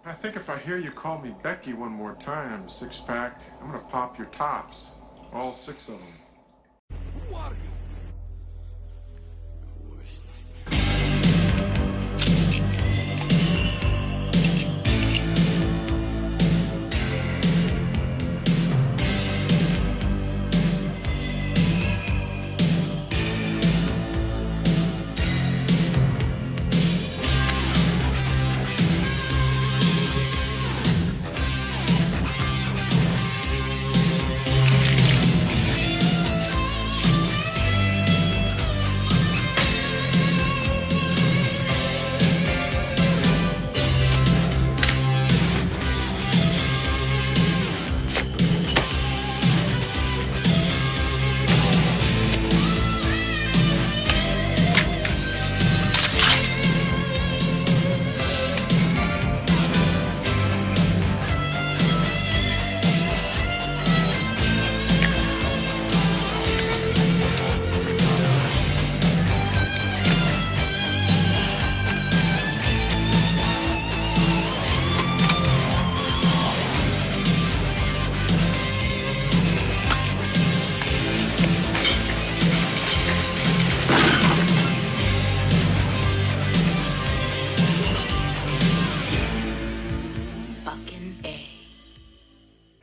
I think if I hear you call me Becky one more time, six-pack, I'm gonna pop your tops. All six of them. Who are you?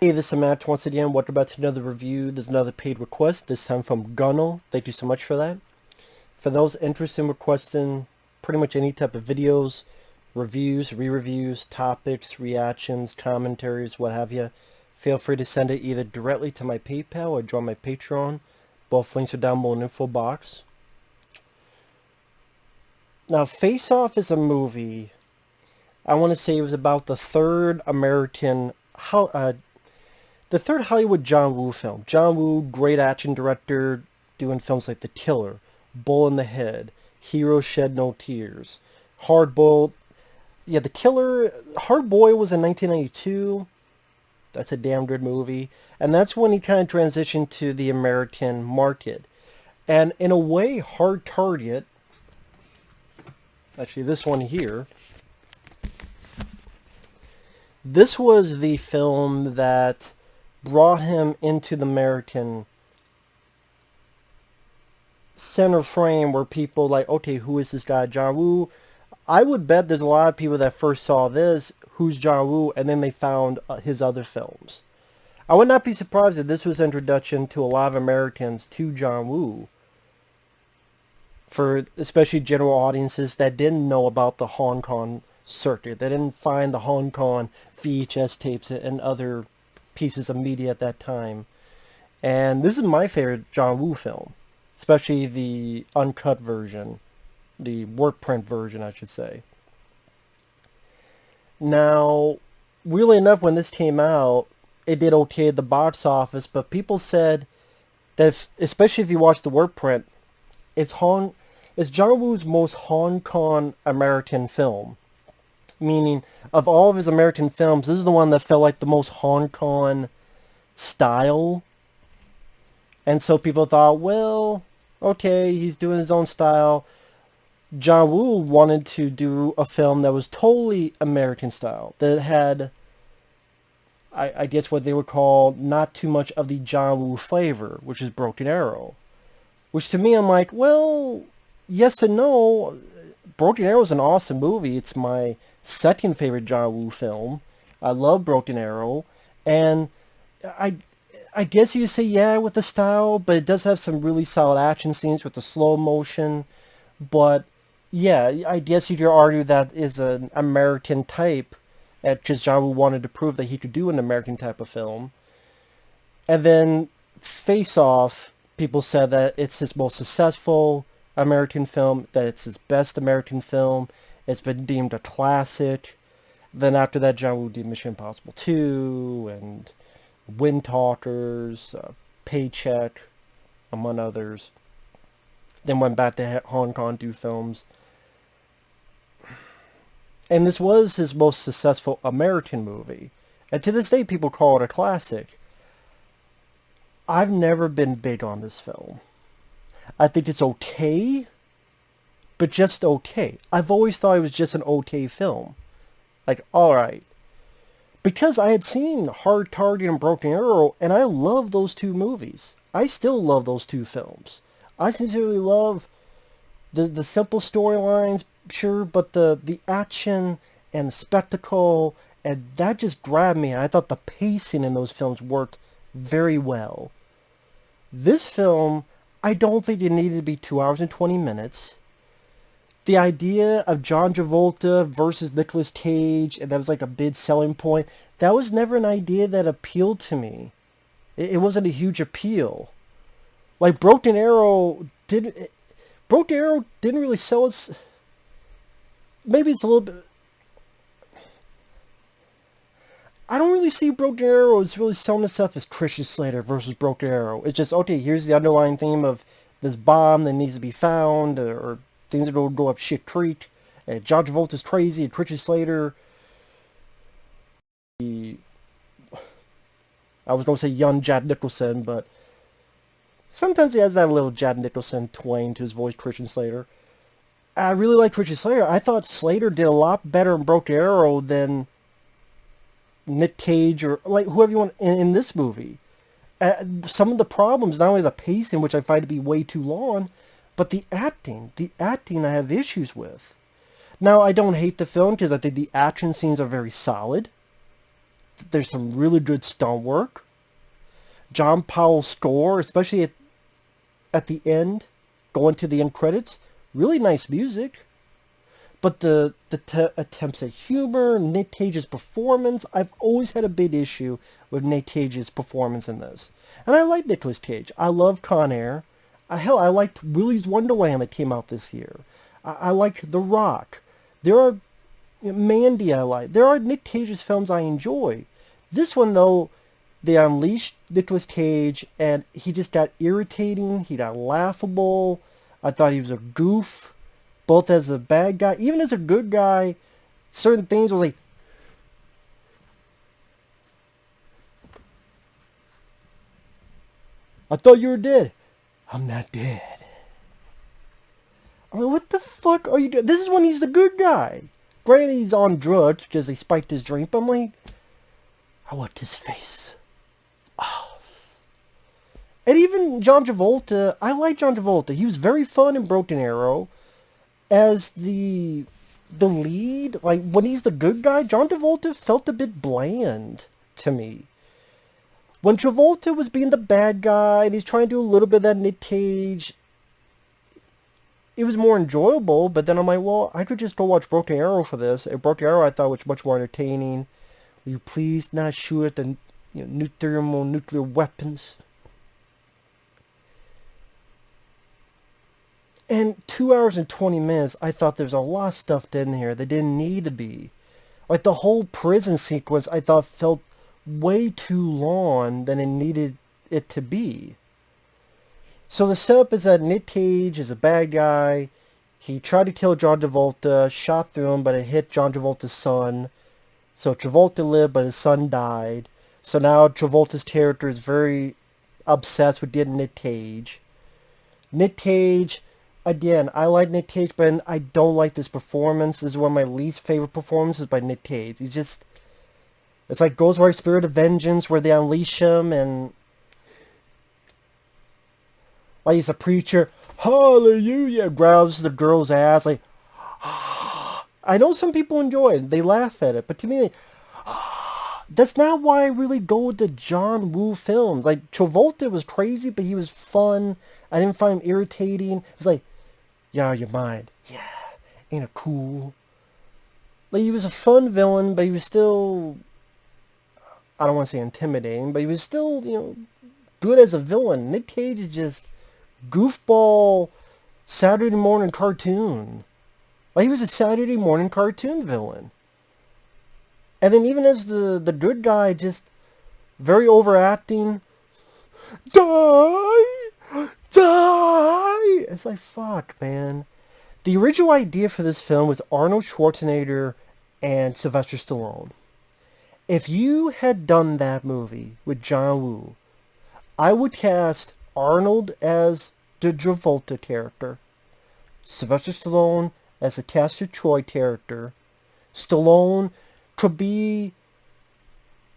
Hey, this is Matt once again. Welcome back to another review. There's another paid request, this time from Gunnel. Thank you so much for that. For those interested in requesting pretty much any type of videos, reviews, re-reviews, topics, reactions, commentaries, what have you, feel free to send it either directly to my PayPal or join my Patreon. Both links are down below in the info box. Now, Face Off is a movie, I want to say it was about the third Hollywood John Woo film. John Woo, great action director, doing films like The Killer, Bull in the Head, Hero Shed No Tears, Hard Boiled. Yeah, The Killer, Hard Boiled was in 1992. That's a damn good movie. And that's when he kind of transitioned to the American market. And in a way, Hard Target, actually this one here, this was the film that brought him into the American center frame where people like, okay, who is this guy, John Woo? I would bet there's a lot of people that first saw this, who's John Woo, and then they found his other films. I would not be surprised if this was introduction to a lot of Americans to John Woo, for especially general audiences that didn't know about the Hong Kong circuit. They didn't find the Hong Kong VHS tapes and other pieces of media at that time. And this is my favorite John Woo film, especially the uncut version, the work print version, I should say. Now, weirdly enough, when this came out, it did okay at the box office, but people said that, especially if you watch the work print, it's John Woo's most Hong Kong American film. Meaning, of all of his American films, this is the one that felt like the most Hong Kong style. And so people thought, well, okay, he's doing his own style. John Woo wanted to do a film that was totally American style. That had, I guess what they would call, not too much of the John Woo flavor, which is Broken Arrow. Which to me, I'm like, well, yes and no. Broken Arrow is an awesome movie. It's my second favorite John Woo film. I love Broken Arrow, and I guess you say yeah with the style, but it does have some really solid action scenes with the slow motion. But yeah, I guess you could argue that is an American type, because John Woo wanted to prove that he could do an American type of film. And then Face Off, people said that it's his most successful American film, that it's his best American film. It's been deemed a classic. Then after that, John Woo did Mission Impossible 2 and Wind Talkers, Paycheck, among others. Then went back to Hong Kong to do films. And this was his most successful American movie. And to this day, people call it a classic. I've never been big on this film. I think it's okay, but just okay. I've always thought it was just an okay film. Like, alright. because I had seen Hard Target and Broken Arrow, and I love those two movies. I still love those two films. I sincerely love the simple storylines, sure, but the action and the spectacle, and that just grabbed me. And I thought the pacing in those films worked very well. This film, I don't think it needed to be 2 hours and 20 minutes. The idea of John Travolta versus Nicolas Cage, and that was like a big selling point, that was never an idea that appealed to me. It wasn't a huge appeal. Like Broken Arrow didn't really sell us. Maybe it's a little bit. I don't really see Broken Arrow as really selling itself as Christian Slater versus Broken Arrow. It's just, okay, here's the underlying theme of this bomb that needs to be found, or things that will go up shit creek, and John Travolta's crazy, and Christian Slater, I was going to say young Jack Nicholson, but sometimes he has that little Jack Nicholson twang to his voice, Christian Slater. I really like Christian Slater. I thought Slater did a lot better in Broken Arrow than Nick Cage, or like whoever you want in this movie. Some of the problems, not only the pacing, which I find to be way too long, but the acting I have issues with. Now, I don't hate the film because I think the action scenes are very solid. There's some really good stunt work. John Powell's score, especially at the end, going to the end credits, really nice music. But the attempts at humor, Nick Cage's performance, I've always had a big issue with Nick Cage's performance in this. And I like Nicolas Cage. I love Con Air. Hell, I liked Willy's Wonderland that came out this year. I liked The Rock. There are Mandy I like. There are Nick Cage's films I enjoy. This one, though, they unleashed Nicolas Cage, and he just got irritating. He got laughable. I thought he was a goof, both as a bad guy, even as a good guy. Certain things were like, I thought you were dead. I'm not dead. I mean, what the fuck are you doing? This is when he's the good guy. Granted, he's on drugs because they spiked his drink, but I'm like, I want his face off. And even John Travolta, I like John Travolta. He was very fun in Broken Arrow. As the lead, like when he's the good guy, John Travolta felt a bit bland to me. When Travolta was being the bad guy and he's trying to do a little bit of that Nick Cage, it was more enjoyable. But then I'm like, well, I could just go watch Broken Arrow for this. And Broken Arrow I thought was much more entertaining. Will you please not shoot at the nuclear weapons? And 2 hours and 20 minutes, I thought there was a lot stuffed in here that didn't need to be. Like the whole prison sequence, I thought felt way too long than it needed it to be. So the setup is that Nick Cage is a bad guy. He tried to kill John Travolta, shot through him, but it hit John Travolta's son. So Travolta lived, but his son died. So now Travolta's character is very obsessed with getting Nick Cage. Nick Cage, again, I like Nick Cage, but I don't like this performance. This is one of my least favorite performances by Nick Cage. He's just, it's like Ghost Rider Spirit of Vengeance, where they unleash him, and like he's a preacher, hallelujah, grabs the girl's ass, like, I know some people enjoy it, they laugh at it, but to me, that's not why I really go with the John Woo films. Like, Travolta was crazy, but he was fun. I didn't find him irritating. It was like, yeah, your mind. Yeah, ain't it cool? Like, he was a fun villain, but he was still, I don't want to say intimidating, but he was still, good as a villain. Nick Cage is just goofball Saturday morning cartoon. Like, he was a Saturday morning cartoon villain. And then even as the good guy, just very overacting. Die! Die! It's like, fuck, man. The original idea for this film was Arnold Schwarzenegger and Sylvester Stallone. If you had done that movie with John Woo, I would cast Arnold as the Travolta character, Sylvester Stallone as the Castor Troy character. Stallone could be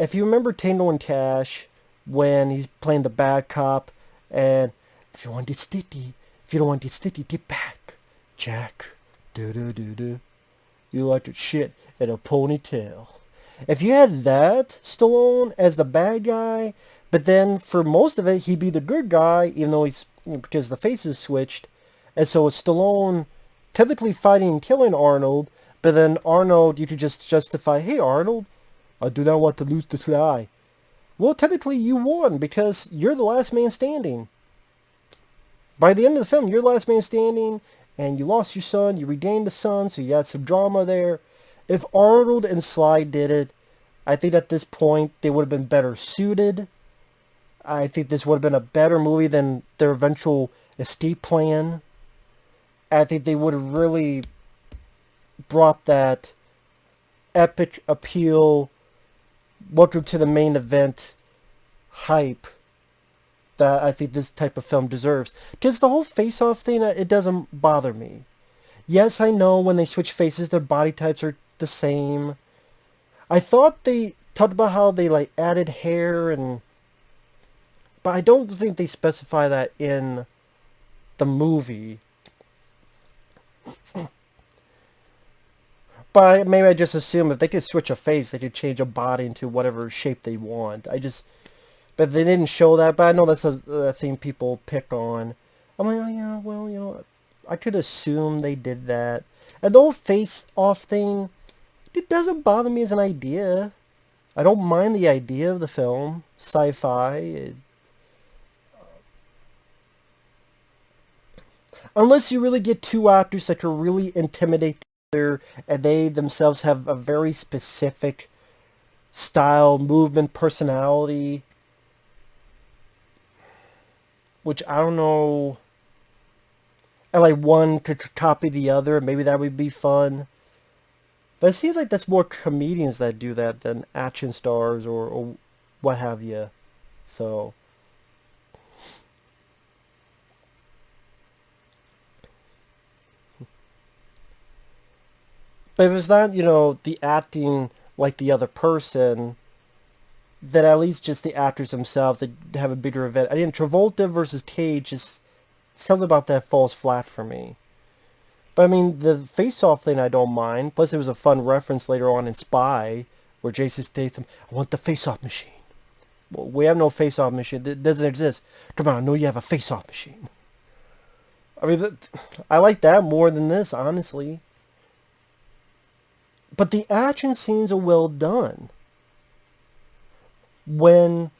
if you remember Tango and Cash, when he's playing the bad cop, and if you want it sticky, if you don't want it sticky, get back, Jack. Do. You like your shit in a ponytail. If you had that Stallone as the bad guy, but then for most of it he'd be the good guy, even though he's because the face is switched, and so it's Stallone technically fighting and killing Arnold, but then Arnold you could just justify, hey Arnold, I do not want to lose this guy. Well, technically you won because you're the last man standing. By the end of the film, you're the last man standing, and you lost your son, you regained the son, so you got some drama there. If Arnold and Sly did it, I think at this point they would have been better suited. I think this would have been a better movie than their eventual escape plan. I think they would have really brought that epic appeal, welcome to the main event hype that I think this type of film deserves. Because the whole face-off thing, it doesn't bother me. Yes, I know when they switch faces, their body types are the same. I thought they talked about how they like added hair and... But I don't think they specify that in the movie. But maybe I just assume if they could switch a face, they could change a body into whatever shape they want. But they didn't show that, but I know that's a thing people pick on. I'm like, oh yeah, well, you know, I could assume they did that. And the whole face-off thing, it doesn't bother me as an idea. I don't mind the idea of the film. Sci-fi. Unless you really get two actors that can really intimidate the other, and they themselves have a very specific style, movement, personality. Which I don't know. And like one could copy the other, maybe that would be fun. But it seems like that's more comedians that do that than action stars or what have you. So. But if it's not, you know, the acting like the other person, then at least just the actors themselves that have a bigger event. I mean, Travolta versus Cage, just something about that falls flat for me. But I mean, the face-off thing I don't mind. Plus, it was a fun reference later on in Spy, where Jason Statham, I want the face-off machine. Well, we have no face-off machine. It doesn't exist. Come on, I know you have a face-off machine. I mean, I like that more than this, honestly. But the action scenes are well done. When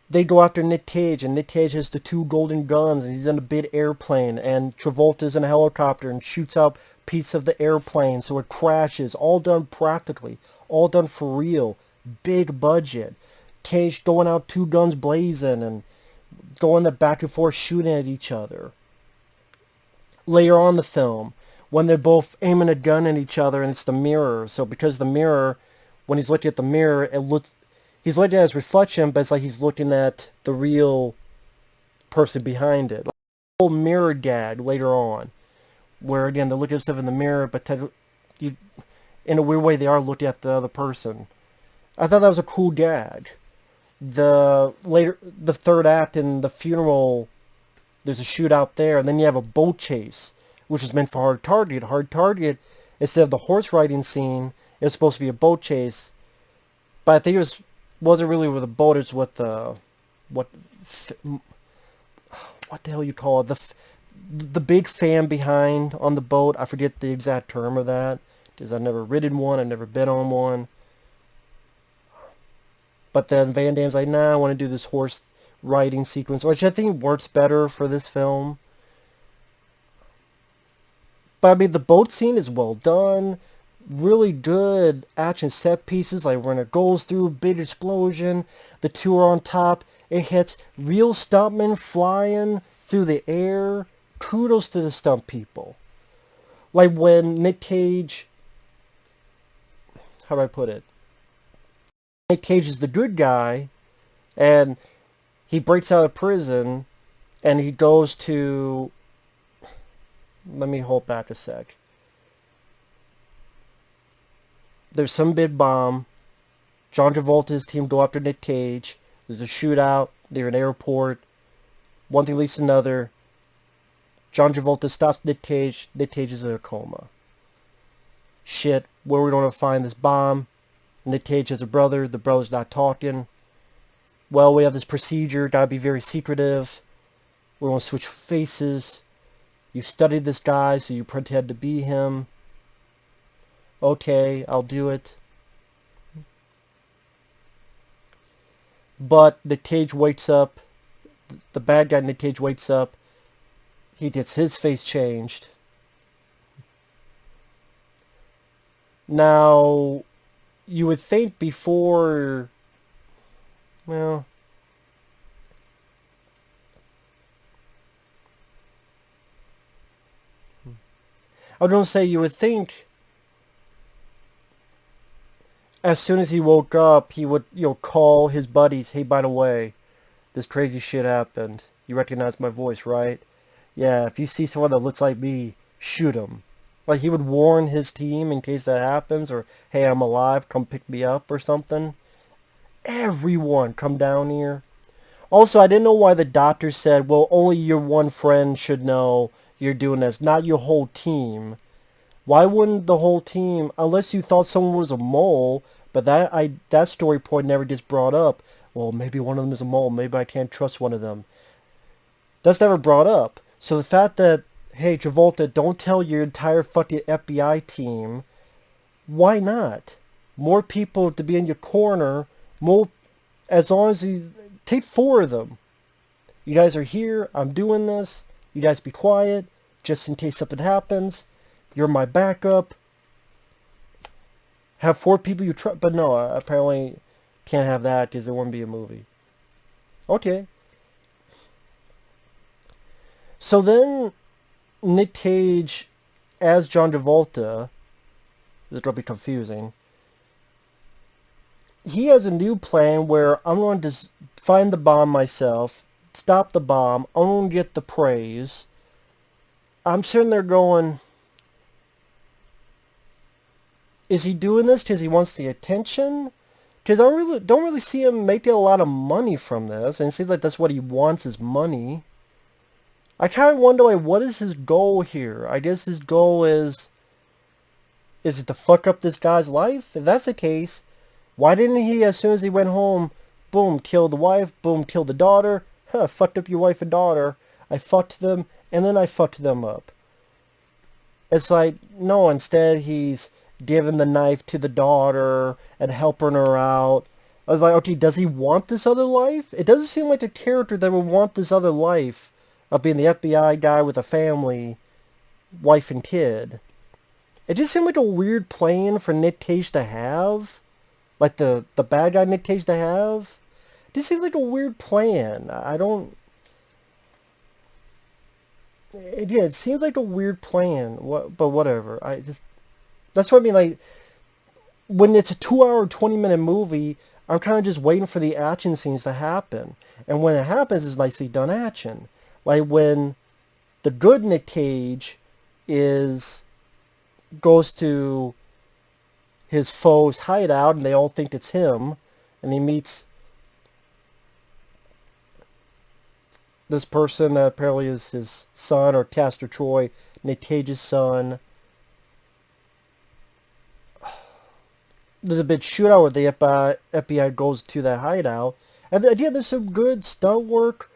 they go after Nick Cage, and Nick Cage has the two golden guns, and he's in a big airplane, and Travolta's in a helicopter and shoots out a piece of the airplane so it crashes, all done practically, all done for real, big budget. Cage going out two guns blazing and going the back and forth shooting at each other. Later on in the film, when they're both aiming a gun at each other, and it's the mirror, so because the mirror, when he's looking at the mirror, it looks... He's looking at his reflection, but it's like he's looking at the real person behind it. Like a whole mirror gag later on, where again they're looking at stuff in the mirror, but in a weird way they are looking at the other person. I thought that was a cool gag. The third act in the funeral, there's a shootout there, and then you have a boat chase, which was meant for Hard Target. Hard Target, instead of the horse riding scene, it was supposed to be a boat chase, but I think it wasn't really with the boat, it's with the what the hell you call it, the big fan behind on the boat. I forget the exact term of that because I've never ridden one, I've never been on one. But then Van Damme's like, nah, I want to do this horse riding sequence, which I think works better for this film. But I mean, the boat scene is well done. Really good action set pieces, like when it goes through a big explosion, the two are on top, it hits, real stuntmen flying through the air. Kudos to the stunt people. Like when Nick Cage, how do I put it? Nick Cage is the good guy, and he breaks out of prison, and he goes to, let me hold back a sec. There's some big bomb, John Travolta and his team go after Nick Cage. There's a shootout. They're in an airport. One thing leads to another. John Travolta stops Nick Cage. Nick Cage is in a coma. Shit, where we don't find this bomb. Nick Cage has a brother. The brother's not talking. Well, we have this procedure. Gotta be very secretive. We want to switch faces. You studied this guy, so you pretend to be him. Okay, I'll do it. But Nick Cage wakes up. The bad guy Nick Cage wakes up. He gets his face changed. Now, you would think before... Well... I was going to say, you would think... As soon as he woke up, he would, call his buddies, hey, by the way, this crazy shit happened. You recognize my voice, right? Yeah, if you see someone that looks like me, shoot him. Like, he would warn his team in case that happens, or, hey, I'm alive, come pick me up, or something. Everyone, come down here. Also, I didn't know why the doctor said, well, only your one friend should know you're doing this, not your whole team. Why wouldn't the whole team, unless you thought someone was a mole, but that story point never gets brought up. Well, maybe one of them is a mole, maybe I can't trust one of them. That's never brought up. So the fact that, hey, Travolta, don't tell your entire fucking FBI team, why not? More people to be in your corner, as long as you, take 4 of them. You guys are here, I'm doing this, you guys be quiet, just in case something happens. You're my backup. Have 4 people you trust. But no, apparently can't have that because there wouldn't be a movie. Okay. So then Nick Cage as John Travolta, this is going to be confusing. He has a new plan where I'm going to find the bomb myself, stop the bomb, I'm going to get the praise. I'm sitting there going... Is he doing this because he wants the attention? Because I don't really see him making a lot of money from this. And it seems like that's what he wants is money. I kind of wonder, like, what is his goal here? I guess his goal is it to fuck up this guy's life? If that's the case, why didn't he, as soon as he went home, boom, kill the wife, boom, kill the daughter? Huh, fucked up your wife and daughter. I fucked them, and then I fucked them up. It's like, no, instead he's... giving the knife to the daughter and helping her out. I was like, okay, does he want this other life? It doesn't seem like a character that would want this other life of being the FBI guy with a family, wife and kid. It just seemed like a weird plan for Nick Cage to have. Like the bad guy Nick Cage to have. It just seems like a weird plan. I don't... Yeah, it seems like a weird plan. But whatever. That's what I mean, like, when it's a 2-hour, 20-minute movie, I'm kind of just waiting for the action scenes to happen. And when it happens, it's nicely done action. Like when the good Nick Cage goes to his foe's hideout, and they all think it's him, and he meets this person that apparently is his son, or Castor Troy, Nick Cage's son. There's a big shootout where the FBI goes to that hideout. And again, there's some good stunt work.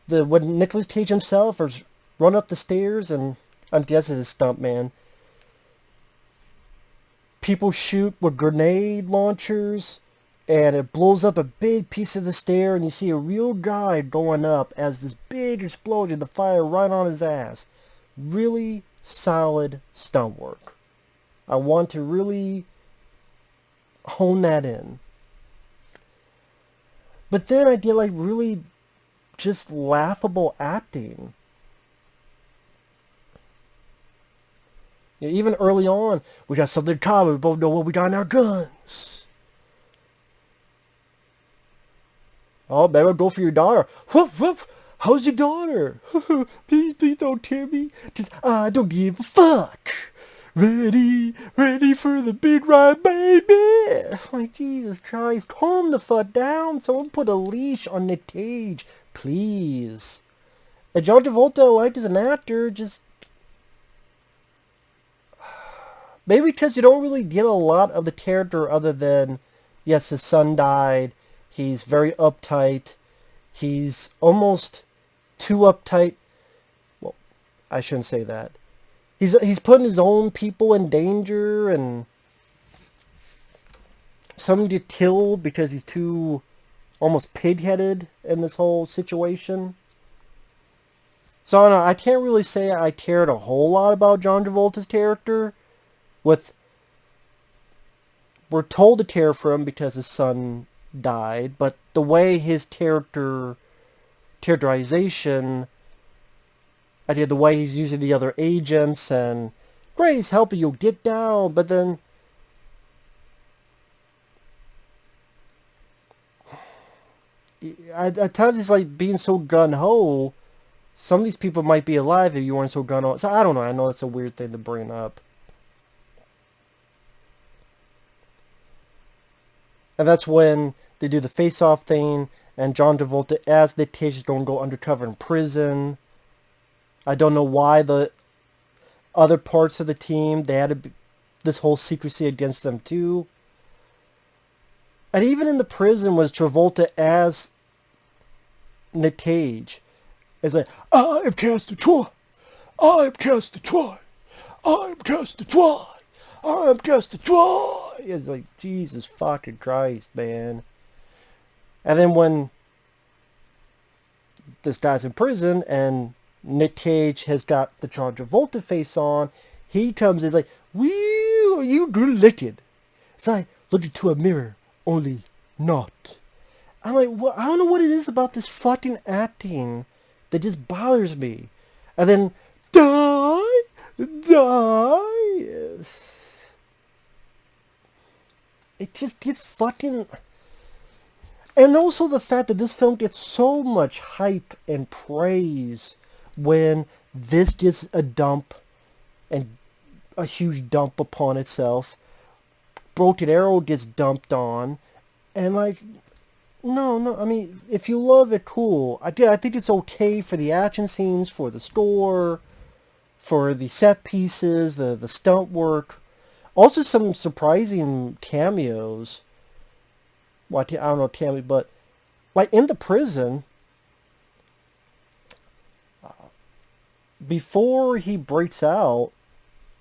When Nicolas Cage himself is run up the stairs, and I'm guessing it's a stunt man. People shoot with grenade launchers, and it blows up a big piece of the stair, and you see a real guy going up as this big explosion, the fire right on his ass. Really solid stunt work. I want to really... hone that in. But then I get like really just laughable acting. Yeah, even early on, we got something in common. We both know what we got in our guns. Oh, baby, go for your daughter. Whoop, whoop. How's your daughter? Please don't kill me. Just, I don't give a fuck. ready for the big ride, baby. Like, Jesus Christ, calm the fuck down. Someone put a leash on Nick Cage, please. And John Travolta, I liked as an actor, just maybe because you don't really get a lot of the character other than, yes, his son died. He's very uptight. He's almost too uptight. Well, I shouldn't say that. He's putting his own people in danger, and some get killed because he's too almost pig-headed in this whole situation. So I don't know, I can't really say I cared a whole lot about John Travolta's character. We're told to care for him because his son died, but the way his characterization, I did the way he's using the other agents and Grace helping you get down, but then at times he's like being so gun-ho. Some of these people might be alive if you weren't so gun-ho. So I don't know. I know that's a weird thing to bring up. And that's when they do the face-off thing, and John Travolta, as Nick Cage, is going to go undercover in prison. I don't know why the other parts of the team, they had this whole secrecy against them too. And even in the prison was Travolta as Nick Cage. It's like, I am Castor Troy. I am Castor Troy. I am Castor Troy. I am Castor Troy. It's like, Jesus fucking Christ, man. And then when this guy's in prison and Nick Cage has got the John Travolta face on, he comes and is like, "Woo, you good looking." It's like, look into a mirror, only not. I'm like, well, I don't know what it is about this fucking acting that just bothers me. And then, die. It just gets fucking... And also the fact that this film gets so much hype and praise when this gets a dump, and a huge dump upon itself. Broken Arrow gets dumped on, and like, no, I mean, if you love it, cool. I think it's okay for the action scenes, for the score, for the set pieces, the stunt work. Also some surprising cameos. Well, I don't know cameo, but like in the prison, before he breaks out,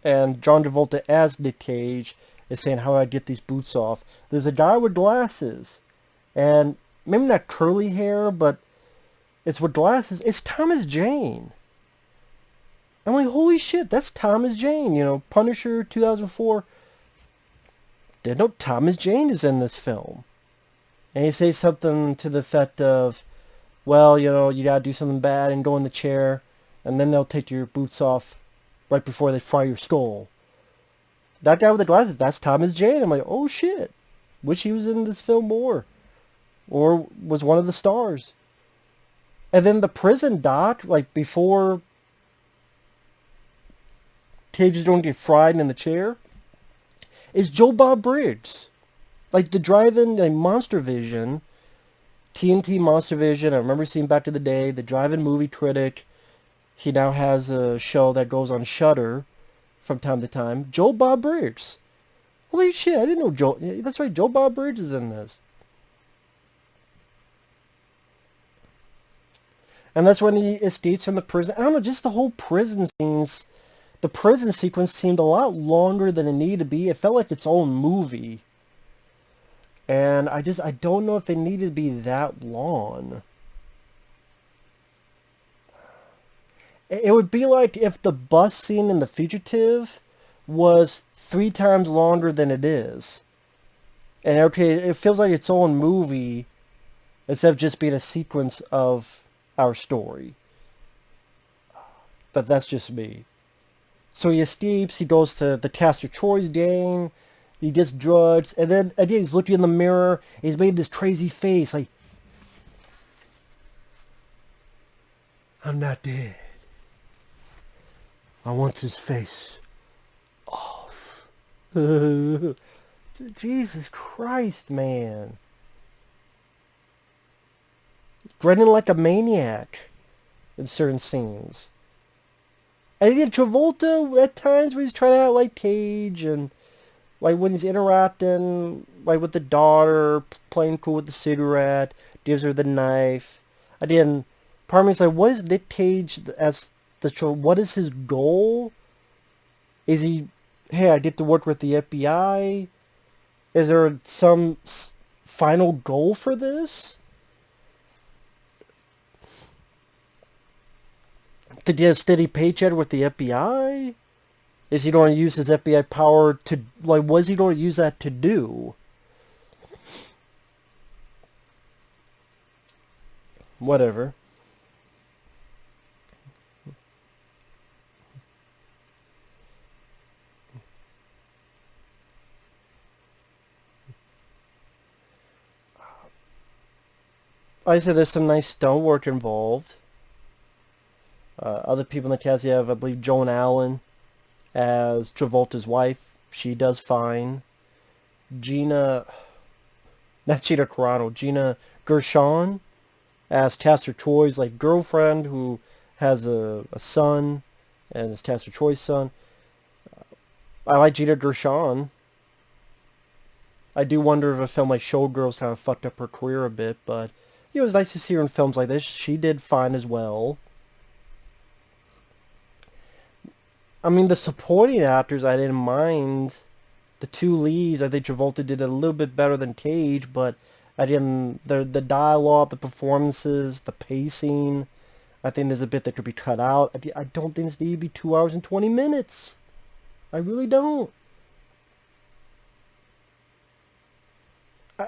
and John Travolta as Nick Cage is saying, "How do I get these boots off?" There's a guy with glasses, and maybe not curly hair, but it's with glasses. It's Thomas Jane. I'm like, holy shit, that's Thomas Jane. You know, Punisher 2004. Didn't know Thomas Jane is in this film. And he says something to the effect of, well, you know, you gotta do something bad and go in the chair, and then they'll take your boots off right before they fry your skull. That guy with the glasses, that's Thomas Jane. I'm like, oh shit. Wish he was in this film more. Or was one of the stars. And then the prison doc, like before Cages don't get fried in the chair, is Joe Bob Briggs. Like the drive-in, like Monster Vision, TNT Monster Vision, I remember seeing back in the day, the drive-in movie critic. He now has a show that goes on Shudder from time to time. Joe Bob Briggs. Holy shit, I didn't know Joe... That's right, Joe Bob Briggs is in this. And that's when he escapes from the prison. I don't know, just the whole prison scenes... The prison sequence seemed a lot longer than it needed to be. It felt like its own movie. And I don't know if it needed to be that long. It would be like if the bus scene in The Fugitive was 3 times longer than it is. And okay, it feels like its own movie instead of just being a sequence of our story. But that's just me. So he escapes, he goes to the Castor Troy's gang, he gets drugs, and then again he's looking in the mirror, he's made this crazy face, like, I'm not dead. I want his face Jesus Christ, man. Grinning like a maniac in certain scenes. And again, Travolta at times when he's trying to act like Cage, and like when he's interacting like with the daughter, playing cool with the cigarette, gives her the knife. Again, part of me is like, what is Nick Cage as what is his goal? Is he, hey, I get to work with the FBI? Is there some final goal for this? To get a steady paycheck with the FBI? Is he going to use his FBI power to, like, what is he going to use that to do? Whatever. Like I said, there's some nice stonework involved. Other people in the cast, you have, I believe, Joan Allen as Travolta's wife. She does fine. Gina Gershon as Castor Troy's like girlfriend who has a son, and is Castor Troy's son. I like Gina Gershon. I do wonder if a film like Showgirls kind of fucked up her career a bit, but it was nice to see her in films like this. She did fine as well. I mean, the supporting actors, I didn't mind. The two leads, I think Travolta did a little bit better than Cage, but I didn't. The dialogue, the performances, the pacing, I think there's a bit that could be cut out. I don't think this needs to be 2 hours and 20 minutes. I really don't.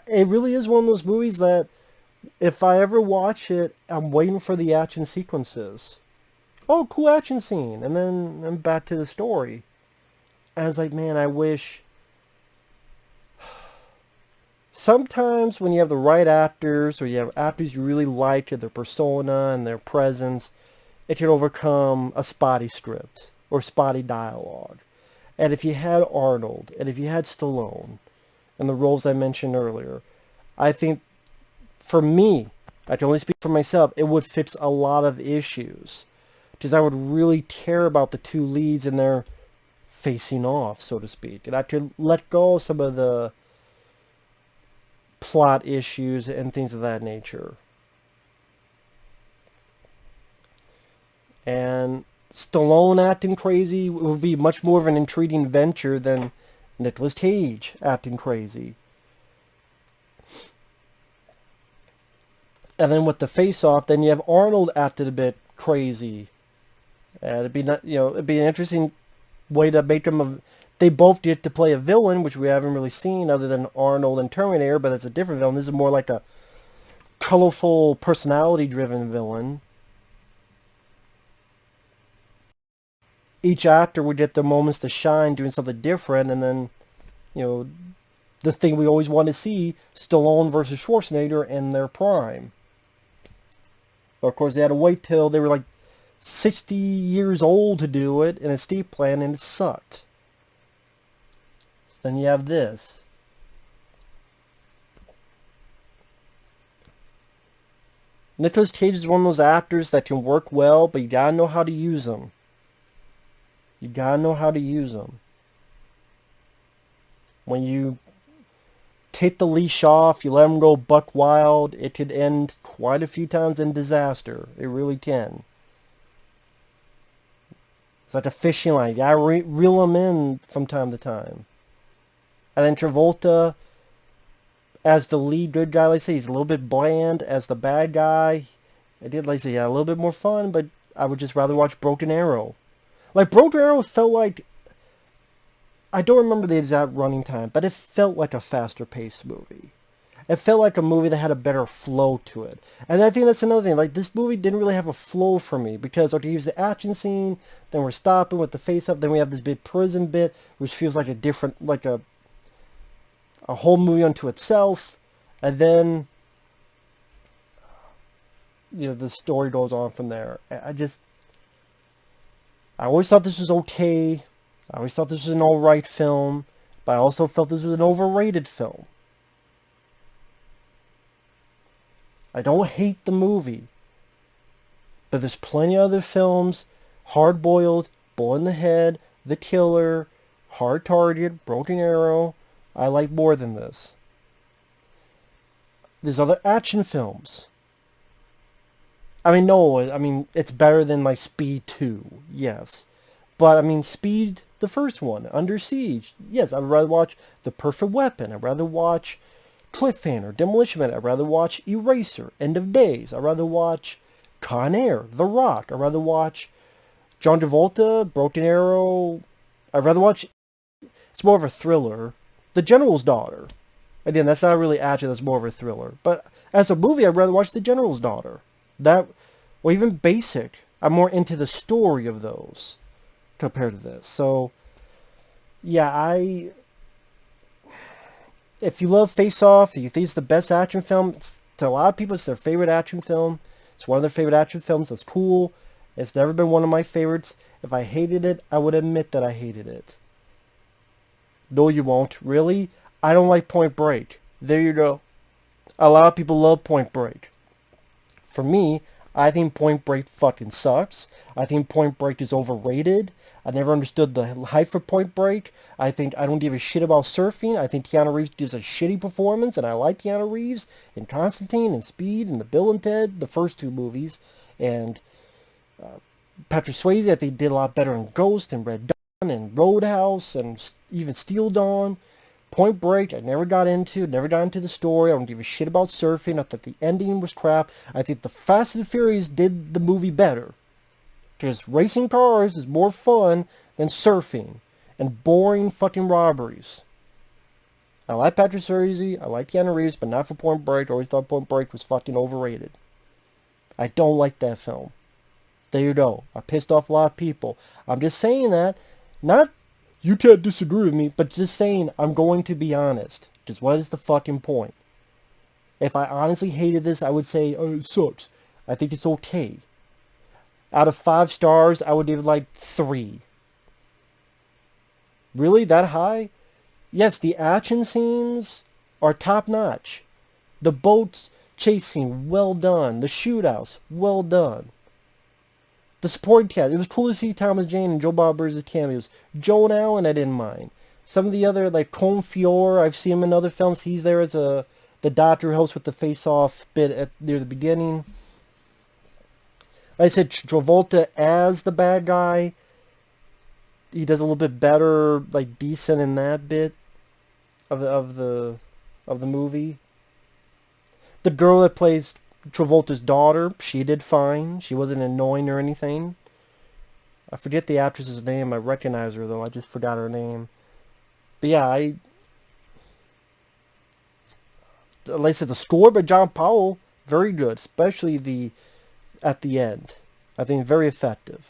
It really is one of those movies that, if I ever watch it, I'm waiting for the action sequences. Oh, cool action scene, and then I'm back to the story. And I was like, man, I wish. Sometimes when you have the right actors, or you have actors you really like, their persona and their presence, it can overcome a spotty script or spotty dialogue. And if you had Arnold, and if you had Stallone, and the roles I mentioned earlier, I think, for me, I can only speak for myself, it would fix a lot of issues. Because I would really care about the two leads and their facing off, so to speak. And I could let go of some of the plot issues and things of that nature. And Stallone acting crazy would be much more of an intriguing venture than Nicolas Cage acting crazy. And then with the face-off, then you have Arnold acted a bit crazy. It'd be not, it'd be an interesting way to make them. They both get to play a villain, which we haven't really seen other than Arnold and Terminator, but it's a different villain. This is more like a colorful, personality-driven villain. Each actor would get their moments to shine doing something different, and then, the thing we always want to see, Stallone versus Schwarzenegger in their prime. But of course, they had to wait till they were like 60 years old to do it in a estate plan, and it sucked. So then you have this. Nicolas Cage is one of those actors that can work well, but you gotta know how to use them. You gotta know how to use them. When you take the leash off, you let them go buck wild, it could end quite a few times in disaster. It really can. It's like a fishing line. You gotta reel them in from time to time. And then Travolta, as the lead good guy, let's say, he's a little bit bland. As the bad guy, I did, like, say, yeah, a little bit more fun, but I would just rather watch Broken Arrow. Like, Broken Arrow felt like, I don't remember the exact running time, but it felt like a faster paced movie. It felt like a movie that had a better flow to it. And I think that's another thing. Like, this movie didn't really have a flow for me. Because, okay, here's the action scene. Then we're stopping with the face-up. Then we have this big prison bit. Which feels like a different, like a whole movie unto itself. And then, the story goes on from there. I always thought this was okay. I always thought this was an alright film, but I also felt this was an overrated film. I don't hate the movie, but there's plenty of other films, Hard Boiled, Bullet in the Head, The Killer, Hard Target, Broken Arrow, I like more than this. There's other action films. It's better than like Speed 2, yes. But, Speed, the first one, Under Siege, yes, I'd rather watch The Perfect Weapon. I'd rather watch Cliffhanger, Demolition Man. I'd rather watch Eraser, End of Days. I'd rather watch Con Air, The Rock. I'd rather watch John Travolta, Broken Arrow. I'd rather watch, it's more of a thriller, The General's Daughter. Again, that's not really action, that's more of a thriller. But as a movie, I'd rather watch The General's Daughter. Or even Basic. I'm more into the story of those compared to this. So, yeah, if you love Face Off, if you think it's the best action film, to a lot of people, it's their favorite action film. It's one of their favorite action films. That's cool. It's never been one of my favorites. If I hated it, I would admit that I hated it. No, you won't. Really? I don't like Point Break. There you go. A lot of people love Point Break. For me, I think Point Break fucking sucks. I think Point Break is overrated. I never understood the hype for Point Break. I don't give a shit about surfing. I think Keanu Reeves gives a shitty performance, and I like Keanu Reeves in Constantine and Speed and the Bill and Ted, the first two movies. And Patrick Swayze, I think, did a lot better in Ghost and Red Dawn and Roadhouse and even Steel Dawn. Point Break, I never got into the story. I don't give a shit about surfing. I thought the ending was crap. I think the Fast and Furious did the movie better. Because racing cars is more fun than surfing and boring fucking robberies. I like Patrick Swayze, I like Keanu Reeves, but not for Point Break. I always thought Point Break was fucking overrated. I don't like that film. There you go. I pissed off a lot of people. I'm just saying that, not you can't disagree with me, but just saying I'm going to be honest. Because what is the fucking point? If I honestly hated this, I would say, oh, it sucks. I think it's okay. Out of 5 stars, I would give it like 3. Really? That high? Yes, the action scenes are top notch. The boat chase scene, well done. The shootouts, well done. The supporting cast, it was cool to see Thomas Jane and Joe Bob Burns' cameos. Joan Allen, I didn't mind. Some of the other, like Colm Feore, I've seen him in other films. He's there as the doctor who helps with the face-off bit near the beginning. Like I said, Travolta as the bad guy, he does a little bit better, like decent in that bit of the movie. The girl that plays Travolta's daughter, she did fine. She wasn't annoying or anything. I forget the actress's name. I recognize her though. I just forgot her name. But yeah, like I said, the score by John Powell, very good, especially at the end. I think very effective.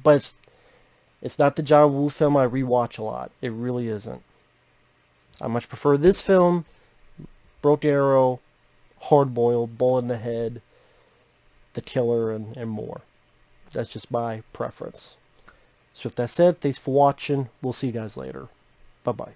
But it's not the John Woo film I rewatch a lot. It really isn't. I much prefer this film, Broken Arrow, Hard Boiled, Bullet in the Head, The Killer, and more. That's just my preference. So with that said, thanks for watching. We'll see you guys later. Bye-bye.